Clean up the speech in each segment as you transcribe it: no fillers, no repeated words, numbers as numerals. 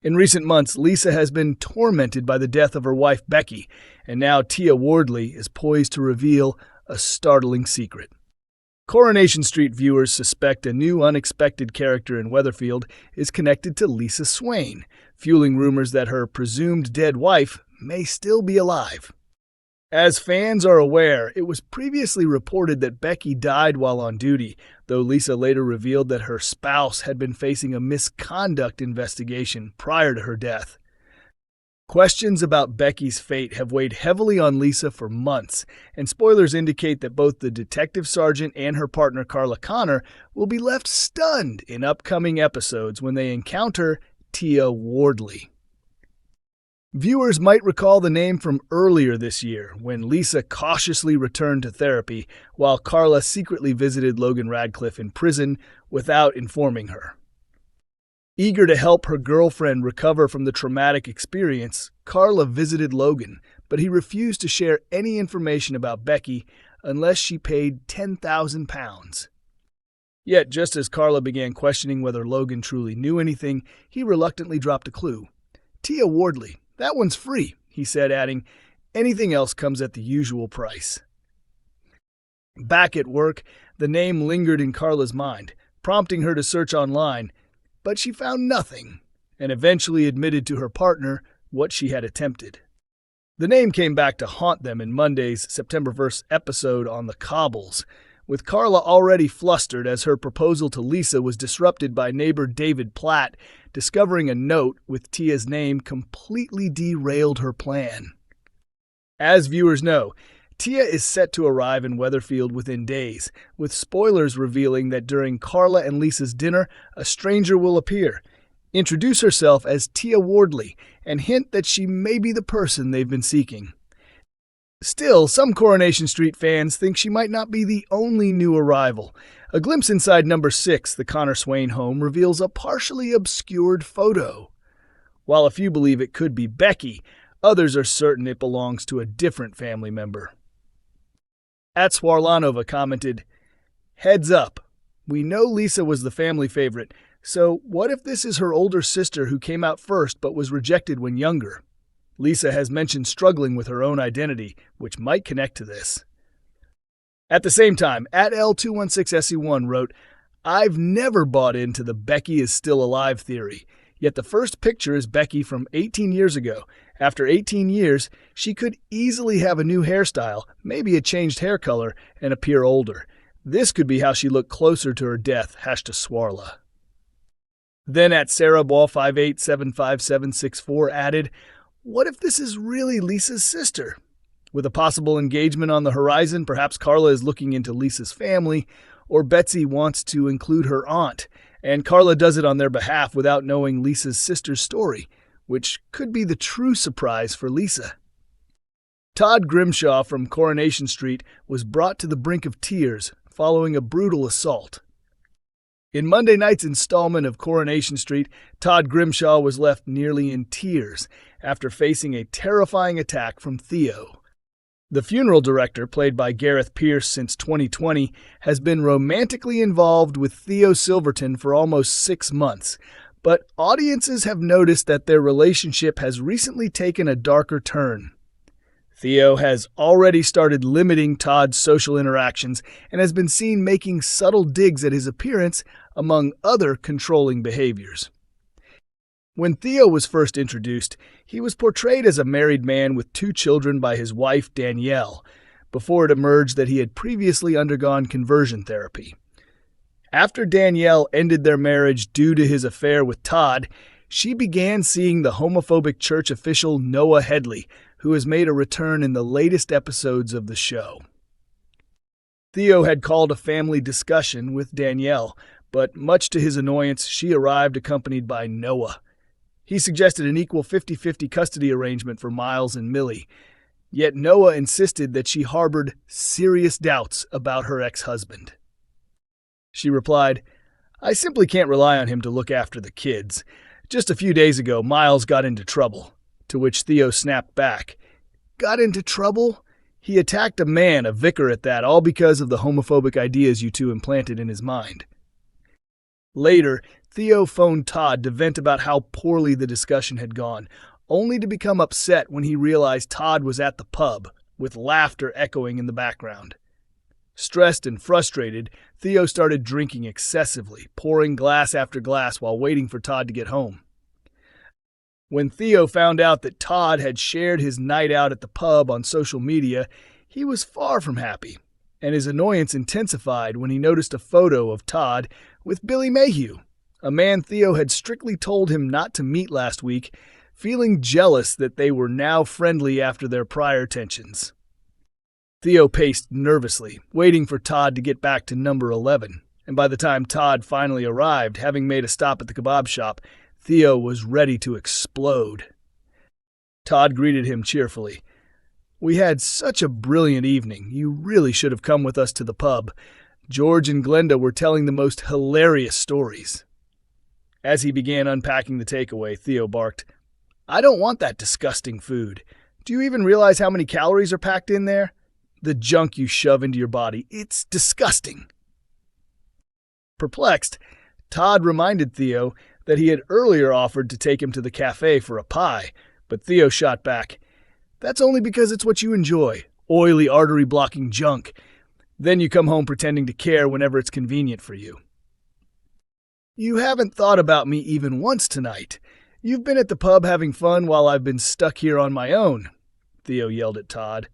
In recent months, Lisa has been tormented by the death of her wife Becky, and now Tia Wardley is poised to reveal a startling secret. Coronation Street viewers suspect a new unexpected character in Weatherfield is connected to Lisa Swain, fueling rumors that her presumed dead wife may still be alive. As fans are aware, it was previously reported that Becky died while on duty, though Lisa later revealed that her spouse had been facing a misconduct investigation prior to her death. Questions about Becky's fate have weighed heavily on Lisa for months, and spoilers indicate that both the detective sergeant and her partner Carla Connor will be left stunned in upcoming episodes when they encounter Tia Wardley. Viewers might recall the name from earlier this year, when Lisa cautiously returned to therapy while Carla secretly visited Logan Radcliffe in prison without informing her. Eager to help her girlfriend recover from the traumatic experience, Carla visited Logan, but he refused to share any information about Becky unless she paid £10,000. Yet, just as Carla began questioning whether Logan truly knew anything, he reluctantly dropped a clue. "Tia Wardley. That one's free," he said, adding, "Anything else comes at the usual price." Back at work, the name lingered in Carla's mind, prompting her to search online, but she found nothing, and eventually admitted to her partner what she had attempted. The name came back to haunt them in Monday's September 1st episode on the Cobbles, with Carla already flustered as her proposal to Lisa was disrupted by neighbor David Platt. Discovering a note with Tia's name completely derailed her plan. As viewers know, Tia is set to arrive in Weatherfield within days, with spoilers revealing that during Carla and Lisa's dinner, a stranger will appear, introduce herself as Tia Wardley, and hint that she may be the person they've been seeking. Still, some Coronation Street fans think she might not be the only new arrival. A glimpse inside number 6, the Connor-Swain home, reveals a partially obscured photo. While a few believe it could be Becky, others are certain it belongs to a different family member. At Swarlanova commented, "Heads up, we know Lisa was the family favorite, so what if this is her older sister who came out first but was rejected when younger? Lisa has mentioned struggling with her own identity, which might connect to this." At the same time, at L216SE1 wrote, "I've never bought into the Becky is still alive theory, yet the first picture is Becky from 18 years ago. After 18 years, she could easily have a new hairstyle, maybe a changed hair color, and appear older. This could be how she looked closer to her death, #Swarla." Then at SarahBall58755764 added, "What if this is really Lisa's sister? With a possible engagement on the horizon, perhaps Carla is looking into Lisa's family, or Betsy wants to include her aunt, and Carla does it on their behalf without knowing Lisa's sister's story, which could be the true surprise for Lisa." Todd Grimshaw from Coronation Street was brought to the brink of tears following a brutal assault. In Monday night's installment of Coronation Street, Todd Grimshaw was left nearly in tears after facing a terrifying attack from Theo. The funeral director, played by Gareth Pierce since 2020, has been romantically involved with Theo Silverton for almost 6 months, but audiences have noticed that their relationship has recently taken a darker turn. Theo has already started limiting Todd's social interactions and has been seen making subtle digs at his appearance, among other controlling behaviors. When Theo was first introduced, he was portrayed as a married man with 2 children by his wife Danielle, before it emerged that he had previously undergone conversion therapy. After Danielle ended their marriage due to his affair with Todd, she began seeing the homophobic church official Noah Headley, who has made a return in the latest episodes of the show. Theo had called a family discussion with Danielle, but much to his annoyance, she arrived accompanied by Noah. He suggested an equal 50-50 custody arrangement for Miles and Millie, yet Noah insisted that she harbored serious doubts about her ex-husband. She replied, "I simply can't rely on him to look after the kids. Just a few days ago, Miles got into trouble," to which Theo snapped back. "Got into trouble? He attacked a man, a vicar at that, all because of the homophobic ideas you two implanted in his mind." Later, Theo phoned Todd to vent about how poorly the discussion had gone, only to become upset when he realized Todd was at the pub, with laughter echoing in the background. Stressed and frustrated, Theo started drinking excessively, pouring glass after glass while waiting for Todd to get home. When Theo found out that Todd had shared his night out at the pub on social media, he was far from happy, and his annoyance intensified when he noticed a photo of Todd with Billy Mayhew, a man Theo had strictly told him not to meet last week, feeling jealous that they were now friendly after their prior tensions. Theo paced nervously, waiting for Todd to get back to number 11, and by the time Todd finally arrived, having made a stop at the kebab shop, Theo was ready to explode. Todd greeted him cheerfully. "We had such a brilliant evening. You really should have come with us to the pub. George and Glenda were telling the most hilarious stories." As he began unpacking the takeaway, Theo barked, "I don't want that disgusting food. Do you even realize how many calories are packed in there? The junk you shove into your body, it's disgusting." Perplexed, Todd reminded Theo that he had earlier offered to take him to the cafe for a pie, but Theo shot back, "That's only because it's what you enjoy, oily artery-blocking junk. Then you come home pretending to care whenever it's convenient for you." "You haven't thought about me even once tonight. You've been at the pub having fun while I've been stuck here on my own," Theo yelled at Todd.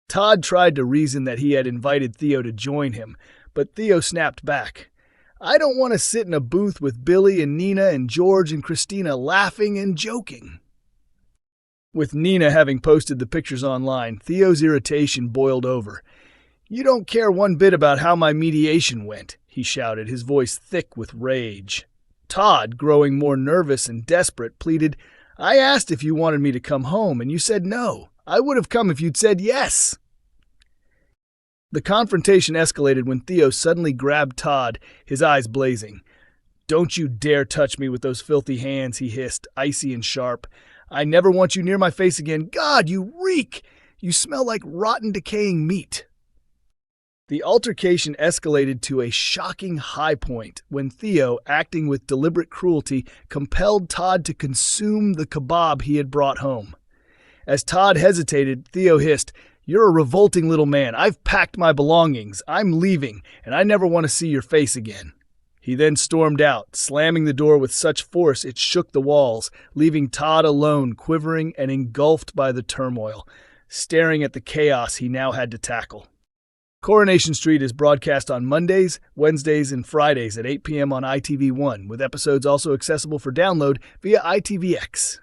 Todd tried to reason that he had invited Theo to join him, but Theo snapped back. "I don't want to sit in a booth with Billy and Nina and George and Christina laughing and joking." With Nina having posted the pictures online, Theo's irritation boiled over. "You don't care one bit about how my mediation went," he shouted, his voice thick with rage. Todd, growing more nervous and desperate, pleaded, "I asked if you wanted me to come home, and you said no. I would have come if you'd said yes." The confrontation escalated when Theo suddenly grabbed Todd, his eyes blazing. "Don't you dare touch me with those filthy hands," he hissed, icy and sharp. "I never want you near my face again. God, you reek! You smell like rotten, decaying meat." The altercation escalated to a shocking high point when Theo, acting with deliberate cruelty, compelled Todd to consume the kebab he had brought home. As Todd hesitated, Theo hissed, "You're a revolting little man. I've packed my belongings. I'm leaving, and I never want to see your face again." He then stormed out, slamming the door with such force it shook the walls, leaving Todd alone, quivering and engulfed by the turmoil, staring at the chaos he now had to tackle. Coronation Street is broadcast on Mondays, Wednesdays, and Fridays at 8 p.m. on ITV1, with episodes also accessible for download via ITVX.